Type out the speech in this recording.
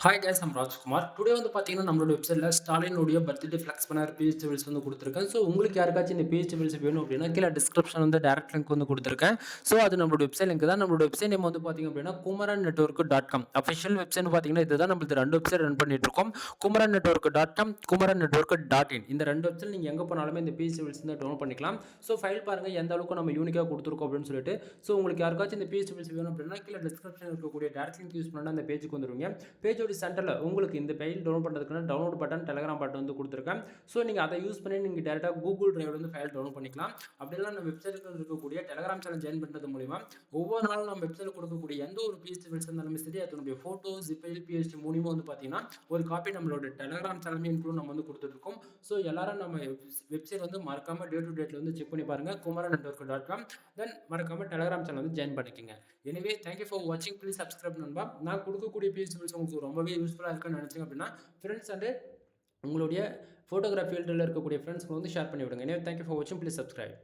Hi guys, I'm Rajkumar. Today வந்து பார்த்தீங்கன்னா, நம்மளோட வெப்சைட்ல ஸ்டாலினுடைய பர்த்டே ஃப்ளெக்ஸ் பண்ண பிஹெச்டி வில்ஸ் வந்து குடுத்துருக்கேன். ஸோ உங்களுக்கு யாருக்காச்சும் இந்த பிஹெச்டி வில்ஸ் வேணும் அப்படின்னா, கீழ டிஸ்கிரிப்ஷன் வந்து டைரக்ட் லிங்க் வந்து குடுத்துருக்கேன். ஸோ அது நம்மளோட வெப்சைட் லிங்க் தான். நம்மளோட வெப்சைட் நேம் வந்து பார்த்தீங்க அப்படின்னா, kumaran network.com. அஃபிஷியல் வெப்சைட் பார்த்தீங்கன்னா, இதுதான். நம்மளுது 2 வெப்சைட் ரன் பண்ணிட்டு இருக்கோம். kumarannetwork.com, kumarannetwork.in. இந்த 2 வெப்சைட் நீங்க எங்க போனாலுமே இந்த பிஹெச்டி வில்ஸ் வந்து டவுன்லோட் பண்ணிக்கலாம். ஸோ ஃபைல் பாருங்க எந்த அளவுக்கு நம்ம யூனிக்கா குடுத்துருக்கோம் அப்படின்னு சொல்லிட்டு. ஸோ உங்களுக்கு யாருக்காச்சும் இந்த பிஹெச்டி வில்ஸ் வேணும் அப்படின்னா, கீழ டிஸ்கிரிப்ஷன் இருக்கக்கூடிய டைரக்ட் லிங்க் யூஸ் பண்ணா அந்த பேஜுக்கு வந்துருவீங்க. பேஜோட சென்டரில் உங்களுக்கு இந்த ஃபைல் டவுன்லோட் பண்ணுறதுக்கான டவுன்லோட் பட்டன், டெலகிராம் பட்டன் வந்து கொடுத்துருக்கேன். ஸோ நீங்கள் அதை யூஸ் பண்ணி நீங்கள் டேரெக்டாக கூகுள் டிரைவில் வந்து ஃபைல் டவுன்லோட் பண்ணிக்கலாம். அப்படிலாம் நம்ம வெப்சைட்டில் இருக்கக்கூடிய டெலகிராம் சேனல் ஜாயின் பண்ணுறது மூலிமா ஒவ்வொரு நாளும் நம்ம வெப்சைட்டில் கொடுக்கக்கூடிய எந்த ஒரு பிஹெச்டி ஃபைல்ஸ் இருந்தாலும் சரி, அதனுடைய ஃபோட்டோ ஜிப் பிஹெச்டி மூலியமாக வந்து பார்த்தீங்கன்னா ஒரு காப்பி நம்மளோட டெலகிராம் சேனல் இன்க்ளூட் நம்ம வந்து கொடுத்துருக்கோம். ஸோ எல்லாரும் நம்ம வெப்சைட் வந்து மறக்காம டே டு டேட்ல வந்து செக் பண்ணி பாருங்க. kumaran.network.com. தென் மறக்காம டெலகிராம் சேனல் வந்து ஜாயின் பண்ணிக்கோங்க. எனிவே தேங்க்யூ ஃபார் வாட்சிங். ப்ளீஸ் சப்ஸ்கிரைப் நண்பா. நான் கொடுக்கக்கூடிய பிஹெச்டி ஃபைல்ஸ் உங்களுக்கு ரொம்பவே யூஸ்ஃபுல்லாக இருக்குன்னு நினச்சிங்க அப்படின்னா ஃப்ரெண்ட்ஸ் அண்டு உங்களுடைய ஃபோட்டோகிராஃபி ஃபீல்டில் இருக்கக்கூடிய ஃப்ரெண்ட்ஸ்க்கு வந்து ஷேர் பண்ணி விடுங்க. எனவே தேங்க்யூ ஃபார் வாட்சிங். Please subscribe.